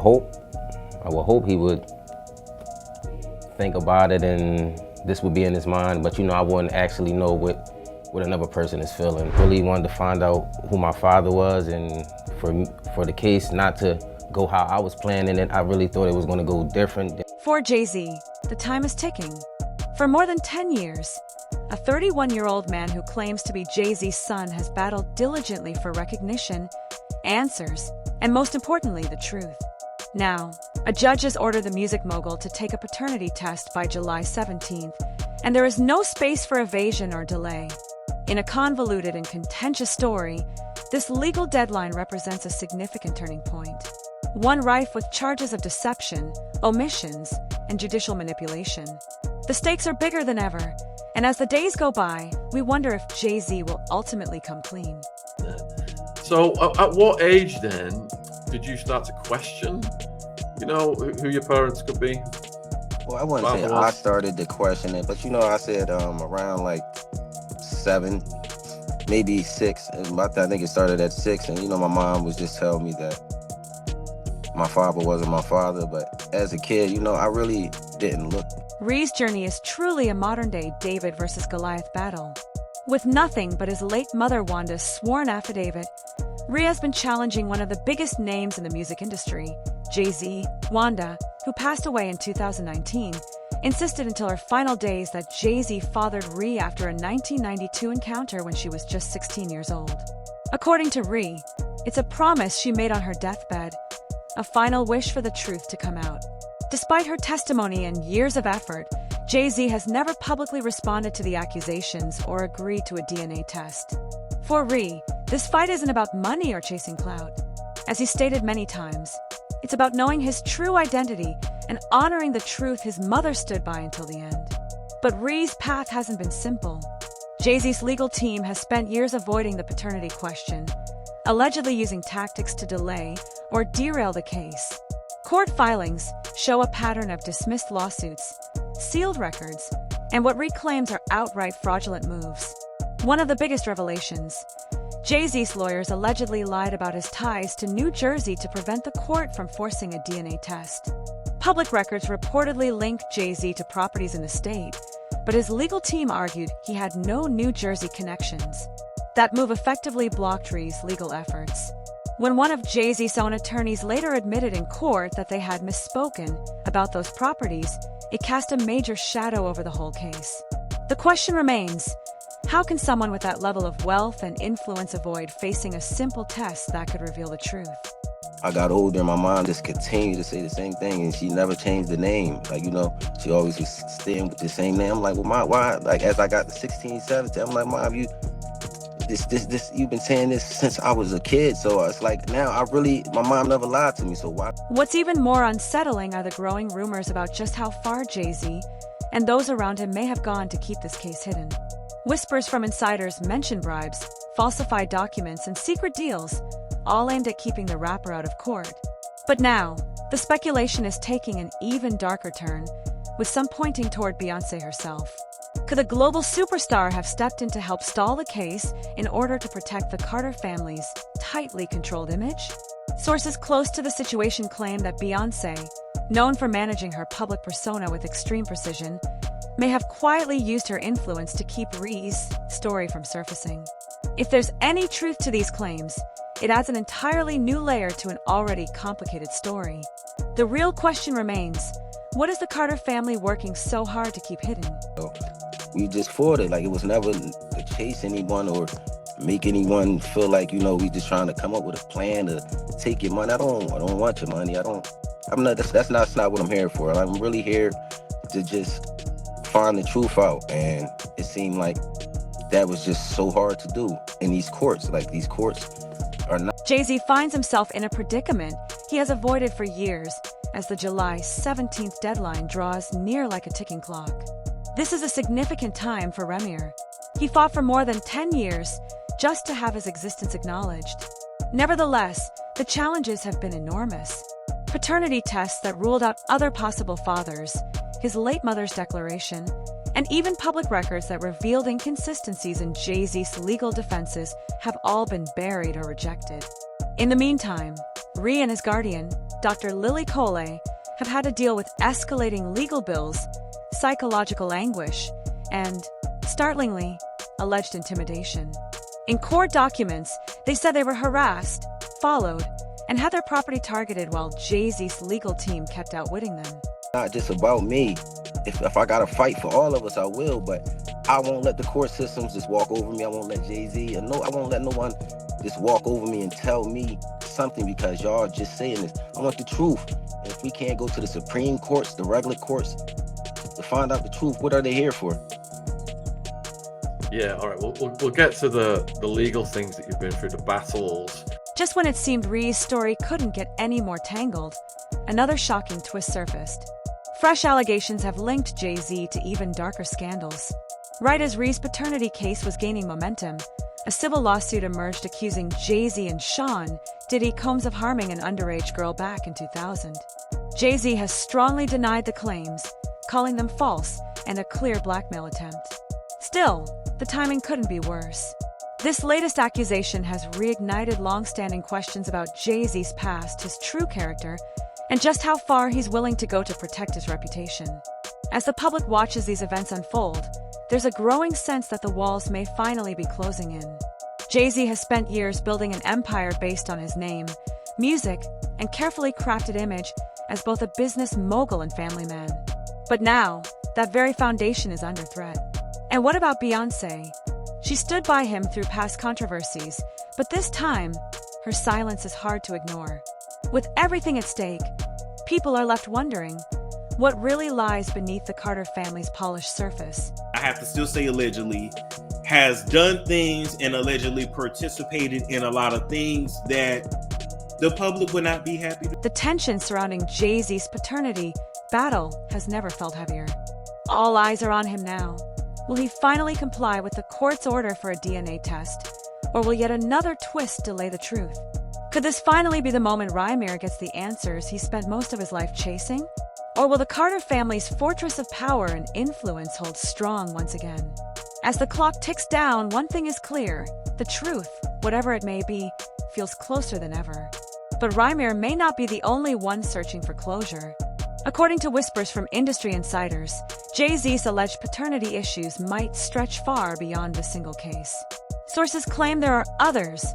hope. I would hope he would think about it and this would be in his mind, but I wouldn't actually know what another person is feeling. Really wanted to find out who my father was, and for the case not to go how I was planning it, I really thought it was going to go different. For Jay-Z, the time is ticking. For more than 10 years, a 31-year-old man who claims to be Jay-Z's son has battled diligently for recognition, answers, and most importantly, the truth. Now, a judge has ordered the music mogul to take a paternity test by July 17th, and there is no space for evasion or delay. In a convoluted and contentious story, this legal deadline represents a significant turning point. One rife with charges of deception, omissions, and judicial manipulation. The stakes are bigger than ever, and as the days go by, we wonder if Jay-Z will ultimately come clean. So at what age then did you start to question, who your parents could be? Well, I wouldn't say I started to question it, but I said around like 7, maybe 6. And I think it started at 6. And my mom was just telling me that my father wasn't my father. But as a kid, I really didn't look. Rhee's journey is truly a modern-day David versus Goliath battle. With nothing but his late mother Wanda's sworn affidavit, Rhee has been challenging one of the biggest names in the music industry, Jay-Z. Wanda, who passed away in 2019, insisted until her final days that Jay-Z fathered Rhee after a 1992 encounter when she was just 16 years old. According to Rhee, it's a promise she made on her deathbed, a final wish for the truth to come out. Despite her testimony and years of effort, Jay-Z has never publicly responded to the accusations or agreed to a DNA test. For Rhee, this fight isn't about money or chasing clout. As he stated many times, it's about knowing his true identity and honoring the truth his mother stood by until the end. But Rhee's path hasn't been simple. Jay-Z's legal team has spent years avoiding the paternity question, allegedly using tactics to delay or derail the case. Court filings show a pattern of dismissed lawsuits, sealed records, and what Rhee claims are outright fraudulent moves. One of the biggest revelations: Jay-Z's lawyers allegedly lied about his ties to New Jersey to prevent the court from forcing a DNA test. Public records reportedly linked Jay-Z to properties in the state, but his legal team argued he had no New Jersey connections. That move effectively blocked Rhee's legal efforts. When one of Jay-Z's own attorneys later admitted in court that they had misspoken about those properties, it cast a major shadow over the whole case. The question remains: how can someone with that level of wealth and influence avoid facing a simple test that could reveal the truth? I got older and my mom just continued to say the same thing, and she never changed the name. She always was staying with the same name. I'm like, well, Mom, why? As I got to 16, 17, I'm like, Mom, you've been saying this since I was a kid. So it's like, now my mom never lied to me, so why? What's even more unsettling are the growing rumors about just how far Jay-Z and those around him may have gone to keep this case hidden. Whispers from insiders mention bribes, falsified documents, and secret deals, all aimed at keeping the rapper out of court. But now, the speculation is taking an even darker turn, with some pointing toward Beyoncé herself. Could the global superstar have stepped in to help stall the case in order to protect the Carter family's tightly controlled image? Sources close to the situation claim that Beyoncé, known for managing her public persona with extreme precision, may have quietly used her influence to keep Rhee's story from surfacing. If there's any truth to these claims, it adds an entirely new layer to an already complicated story. The real question remains: what is the Carter family working so hard to keep hidden? We just fought it. It was never to chase anyone or make anyone feel like, we just trying to come up with a plan to take your money. I don't want your money. That's not what I'm here for. I'm really here to just find the truth out. And it seemed like that was just so hard to do in these courts. These courts are not. Jay-Z finds himself in a predicament he has avoided for years as the July 17th deadline draws near like a ticking clock. This is a significant time for Remir. He fought for more than 10 years just to have his existence acknowledged. Nevertheless, the challenges have been enormous. Paternity tests that ruled out other possible fathers, his late mother's declaration, and even public records that revealed inconsistencies in Jay-Z's legal defenses have all been buried or rejected. In the meantime, Ree and his guardian, Dr. Lily Cole, have had to deal with escalating legal bills, psychological anguish, and, startlingly, alleged intimidation. In court documents, they said they were harassed, followed, and had their property targeted while Jay-Z's legal team kept outwitting them. Not just about me. If I gotta fight for all of us, I will, but I won't let the court systems just walk over me. I won't let Jay-Z, I won't let no one just walk over me and tell me something because y'all just saying this. I want the truth. And if we can't go to the Supreme Courts, the regular courts, to find out the truth, what are they here for? Yeah, all right. We'll get to the legal things that you've been through, the battles. Just when it seemed Ree's story couldn't get any more tangled, another shocking twist surfaced. Fresh allegations have linked Jay-Z to even darker scandals. Right as Ree's paternity case was gaining momentum, a civil lawsuit emerged accusing Jay-Z and Sean Diddy Combs of harming an underage girl back in 2000. Jay-Z has strongly denied the claims, calling them false and a clear blackmail attempt. Still, the timing couldn't be worse. This latest accusation has reignited long-standing questions about Jay-Z's past, his true character, and just how far he's willing to go to protect his reputation. As the public watches these events unfold, there's a growing sense that the walls may finally be closing in. Jay-Z has spent years building an empire based on his name, music, and carefully crafted image as both a business mogul and family man. But now, that very foundation is under threat. And what about Beyoncé? She stood by him through past controversies, but this time, her silence is hard to ignore. With everything at stake, people are left wondering what really lies beneath the Carter family's polished surface. I have to still say allegedly, has done things and allegedly participated in a lot of things that the public would not be happy to. The tension surrounding Jay-Z's paternity battle has never felt heavier. All eyes are on him now. Will he finally comply with the court's order for a DNA test? Or will yet another twist delay the truth? Could this finally be the moment Rymir gets the answers he spent most of his life chasing? Or will the Carter family's fortress of power and influence hold strong once again? As the clock ticks down, one thing is clear. The truth, whatever it may be, feels closer than ever. But Rymir may not be the only one searching for closure. According to whispers from industry insiders, Jay-Z's alleged paternity issues might stretch far beyond a single case. Sources claim there are others,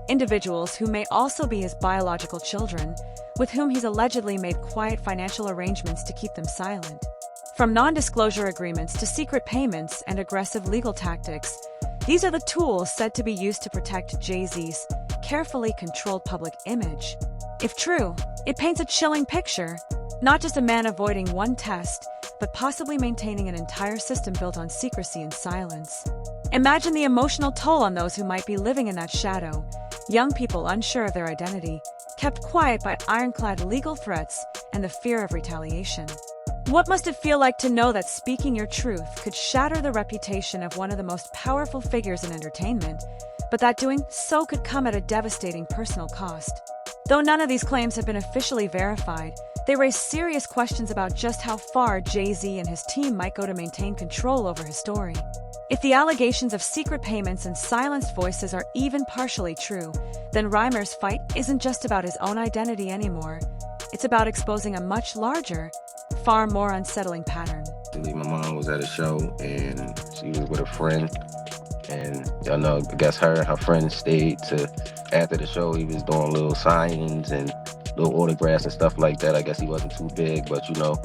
individuals who may also be his biological children, with whom he's allegedly made quiet financial arrangements to keep them silent. From non-disclosure agreements to secret payments and aggressive legal tactics, these are the tools said to be used to protect Jay-Z's carefully controlled public image. If true, it paints a chilling picture, not just a man avoiding one test, but possibly maintaining an entire system built on secrecy and silence. Imagine the emotional toll on those who might be living in that shadow, young people unsure of their identity, kept quiet by ironclad legal threats and the fear of retaliation. What must it feel like to know that speaking your truth could shatter the reputation of one of the most powerful figures in entertainment, but that doing so could come at a devastating personal cost? Though none of these claims have been officially verified, they raise serious questions about just how far Jay-Z and his team might go to maintain control over his story. If the allegations of secret payments and silenced voices are even partially true, then Rymir's fight isn't just about his own identity anymore. It's about exposing a much larger, far more unsettling pattern. My mom was at a show and she was with a friend. And y'all know, I guess her and her friend stayed to, after the show, he was doing little signings and little autographs and stuff like that. I guess he wasn't too big, but you know,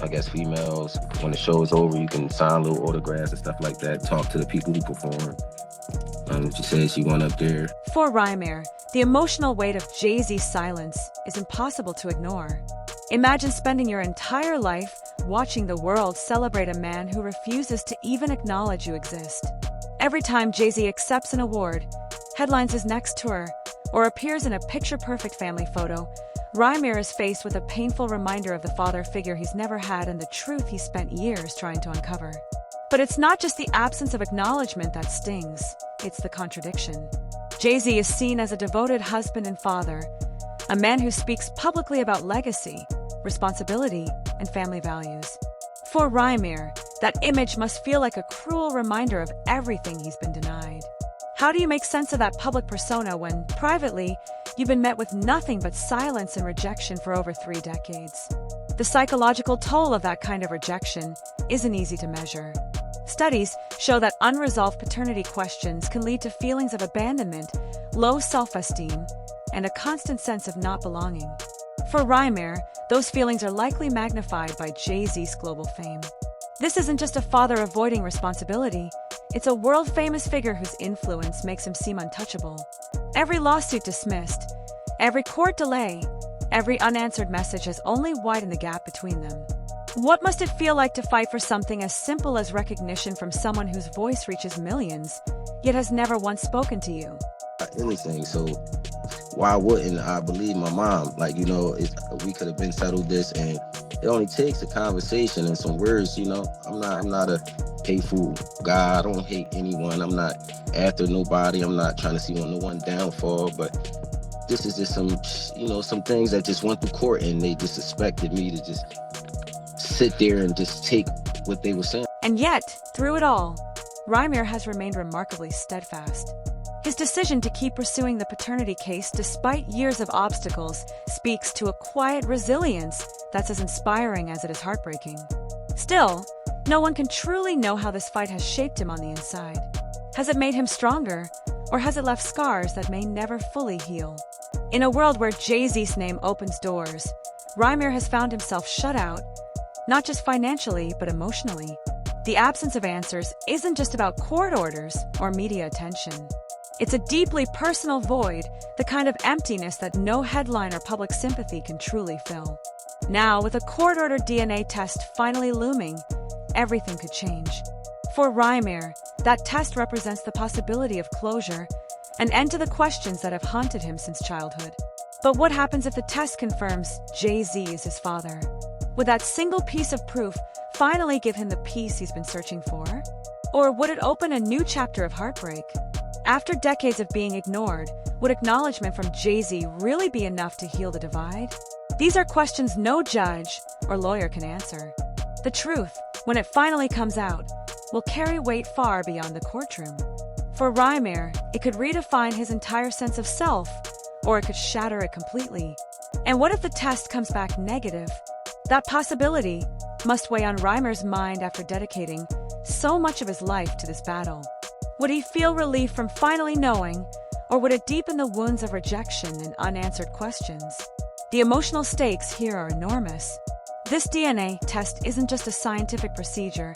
I guess females, when the show is over, you can sign little autographs and stuff like that, talk to the people who perform. She said she went up there. For Rymir, the emotional weight of Jay-Z's silence is impossible to ignore. Imagine spending your entire life watching the world celebrate a man who refuses to even acknowledge you exist. Every time Jay-Z accepts an award, headlines his next tour, or appears in a picture-perfect family photo, Rymir is faced with a painful reminder of the father figure he's never had and the truth he spent years trying to uncover. But it's not just the absence of acknowledgement that stings, it's the contradiction. Jay-Z is seen as a devoted husband and father, a man who speaks publicly about legacy, responsibility, and family values. For Rymir, that image must feel like a cruel reminder of everything he's been denied. How do you make sense of that public persona when, privately, you've been met with nothing but silence and rejection for over 3 decades. The psychological toll of that kind of rejection isn't easy to measure. Studies show that unresolved paternity questions can lead to feelings of abandonment, low self-esteem, and a constant sense of not belonging. For Reimer, those feelings are likely magnified by Jay-Z's global fame. This isn't just a father avoiding responsibility, it's a world-famous figure whose influence makes him seem untouchable. Every lawsuit dismissed, every court delay, every unanswered message has only widened the gap between them. What must it feel like to fight for something as simple as recognition from someone whose voice reaches millions, yet has never once spoken to you? Anything, so why wouldn't I believe my mom? Like, you know, we could have been settled this, and it only takes a conversation and some words, you know. I'm not a hateful guy. I don't hate anyone. I'm not after nobody. I'm not trying to see no one downfall, but this is just some, you know, some things that just went through court, and they just expected me to just sit there and just take what they were saying. And yet, through it all, Reimer has remained remarkably steadfast. His decision to keep pursuing the paternity case despite years of obstacles speaks to a quiet resilience that's as inspiring as it is heartbreaking. Still, no one can truly know how this fight has shaped him on the inside. Has it made him stronger, or has it left scars that may never fully heal? In a world where Jay-Z's name opens doors, Reimer has found himself shut out, not just financially, but emotionally. The absence of answers isn't just about court orders or media attention. It's a deeply personal void, the kind of emptiness that no headline or public sympathy can truly fill. Now, with a court-ordered DNA test finally looming, everything could change. For Reimer, that test represents the possibility of closure, an end to the questions that have haunted him since childhood. But what happens if the test confirms Jay-Z is his father? Would that single piece of proof finally give him the peace he's been searching for? Or would it open a new chapter of heartbreak? After decades of being ignored, would acknowledgement from Jay-Z really be enough to heal the divide? These are questions no judge or lawyer can answer. The truth, when it finally comes out, will carry weight far beyond the courtroom. For Reimer, it could redefine his entire sense of self, or it could shatter it completely. And what if the test comes back negative? That possibility must weigh on Reimer's mind after dedicating so much of his life to this battle. Would he feel relief from finally knowing, or would it deepen the wounds of rejection and unanswered questions? The emotional stakes here are enormous. This DNA test isn't just a scientific procedure,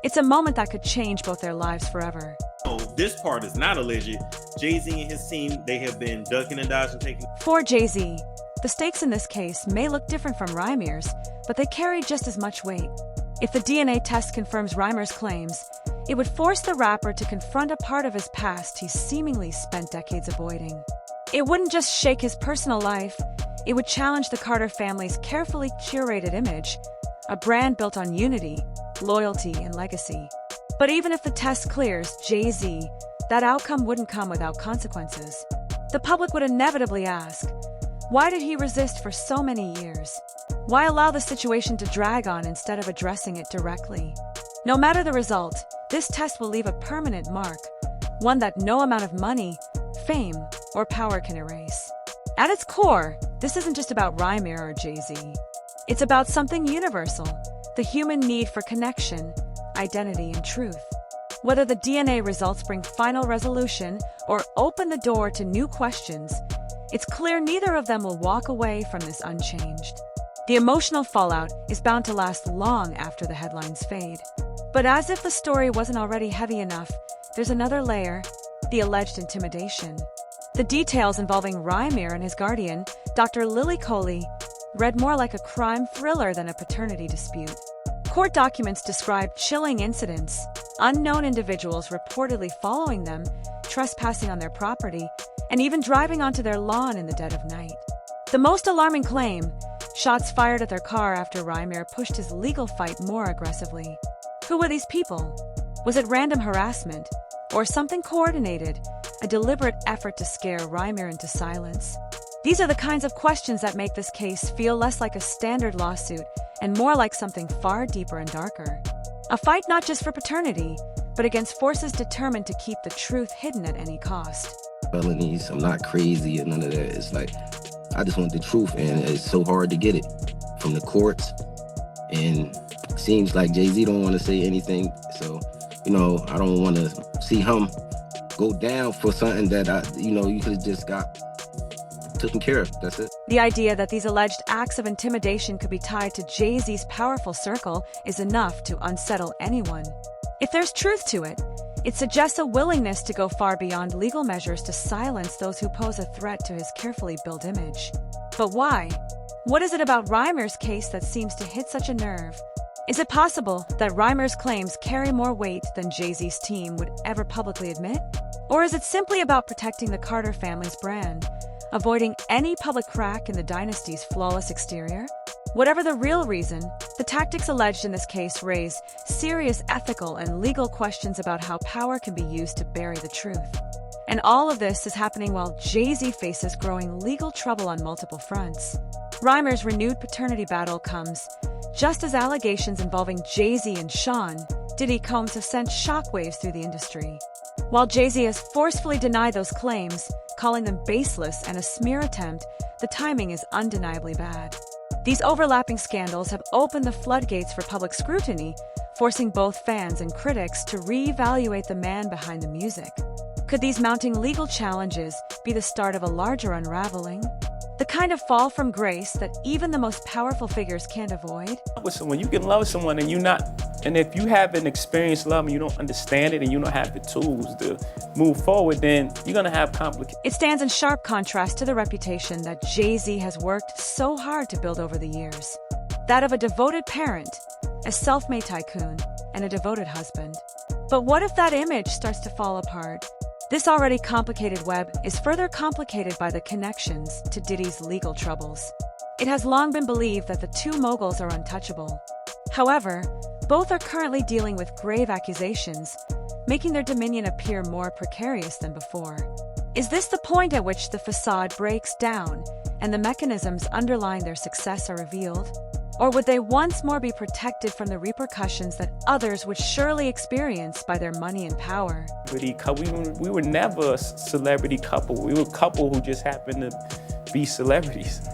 it's a moment that could change both their lives forever. Oh, this part is not alleged. Jay-Z and his team, they have been ducking and dodging, taking... For Jay-Z, the stakes in this case may look different from Reimer's, but they carry just as much weight. If the DNA test confirms Reimer's claims, it would force the rapper to confront a part of his past he's seemingly spent decades avoiding. It wouldn't just shake his personal life, it would challenge the Carter family's carefully curated image, a brand built on unity, loyalty, and legacy. But even if the test clears Jay-Z, that outcome wouldn't come without consequences. The public would inevitably ask, why did he resist for so many years? Why allow the situation to drag on instead of addressing it directly? No matter the result, this test will leave a permanent mark, one that no amount of money, fame, or power can erase. At its core, this isn't just about Reimer or Jay-Z. It's about something universal, the human need for connection, identity, and truth. Whether the DNA results bring final resolution or open the door to new questions, it's clear neither of them will walk away from this unchanged. The emotional fallout is bound to last long after the headlines fade. But as if the story wasn't already heavy enough, there's another layer, the alleged intimidation. The details involving Reimer and his guardian, Dr. Lily Coley, read more like a crime thriller than a paternity dispute. Court documents describe chilling incidents, unknown individuals reportedly following them, trespassing on their property, and even driving onto their lawn in the dead of night. The most alarming claim, shots fired at their car after Reimer pushed his legal fight more aggressively. Who were these people? Was it random harassment, or something coordinated, a deliberate effort to scare Reimer into silence? These are the kinds of questions that make this case feel less like a standard lawsuit and more like something far deeper and darker. A fight not just for paternity, but against forces determined to keep the truth hidden at any cost. felonies. I'm not crazy or none of that. It's like, I just want the truth, and it's so hard to get it from the courts. And it seems like Jay-Z don't want to say anything. So, I don't want to see him go down for something that you could have just got taken care of. That's it. The idea that these alleged acts of intimidation could be tied to Jay-Z's powerful circle is enough to unsettle anyone. If there's truth to it, it suggests a willingness to go far beyond legal measures to silence those who pose a threat to his carefully built image. But why? What is it about Reimer's case that seems to hit such a nerve? Is it possible that Reimer's claims carry more weight than Jay-Z's team would ever publicly admit? Or is it simply about protecting the Carter family's brand, avoiding any public crack in the dynasty's flawless exterior? Whatever the real reason, the tactics alleged in this case raise serious ethical and legal questions about how power can be used to bury the truth. And all of this is happening while Jay-Z faces growing legal trouble on multiple fronts. Reimer's renewed paternity battle comes just as allegations involving Jay-Z and Sean Diddy Combs have sent shockwaves through the industry. While Jay-Z has forcefully denied those claims, calling them baseless and a smear attempt, the timing is undeniably bad. These overlapping scandals have opened the floodgates for public scrutiny, forcing both fans and critics to reevaluate the man behind the music. Could these mounting legal challenges be the start of a larger unraveling? The kind of fall from grace that even the most powerful figures can't avoid? With someone, you can love someone and if you haven't experienced love and you don't understand it and you don't have the tools to move forward, then you're gonna have complications. It stands in sharp contrast to the reputation that Jay-Z has worked so hard to build over the years. That of a devoted parent, a self-made tycoon, and a devoted husband. But what if that image starts to fall apart? This already complicated web is further complicated by the connections to Diddy's legal troubles. It has long been believed that the two moguls are untouchable. However, both are currently dealing with grave accusations, making their dominion appear more precarious than before. Is this the point at which the facade breaks down and the mechanisms underlying their success are revealed? Or would they once more be protected from the repercussions that others would surely experience by their money and power? We were never a celebrity couple. We were a couple who just happened to be celebrities.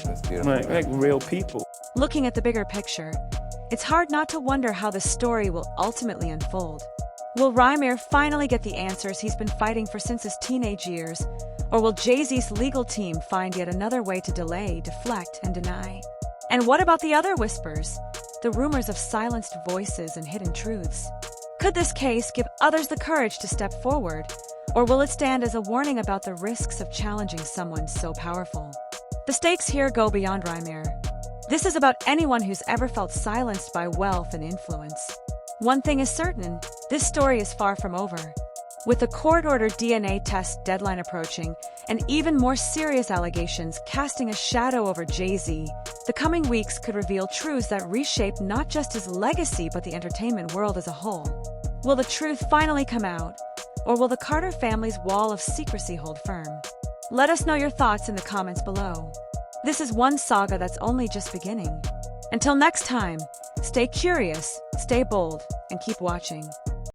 That's beautiful. Like real people. Looking at the bigger picture, it's hard not to wonder how the story will ultimately unfold. Will Reimer finally get the answers he's been fighting for since his teenage years? Or will Jay-Z's legal team find yet another way to delay, deflect, and deny? And what about the other whispers, the rumors of silenced voices and hidden truths? Could this case give others the courage to step forward, or will it stand as a warning about the risks of challenging someone so powerful? The stakes here go beyond Reimer. This is about anyone who's ever felt silenced by wealth and influence. One thing is certain, this story is far from over. With the court-ordered DNA test deadline approaching, and even more serious allegations casting a shadow over Jay-Z, the coming weeks could reveal truths that reshape not just his legacy but the entertainment world as a whole. Will the truth finally come out, or will the Carter family's wall of secrecy hold firm? Let us know your thoughts in the comments below. This is one saga that's only just beginning. Until next time, stay curious, stay bold, and keep watching.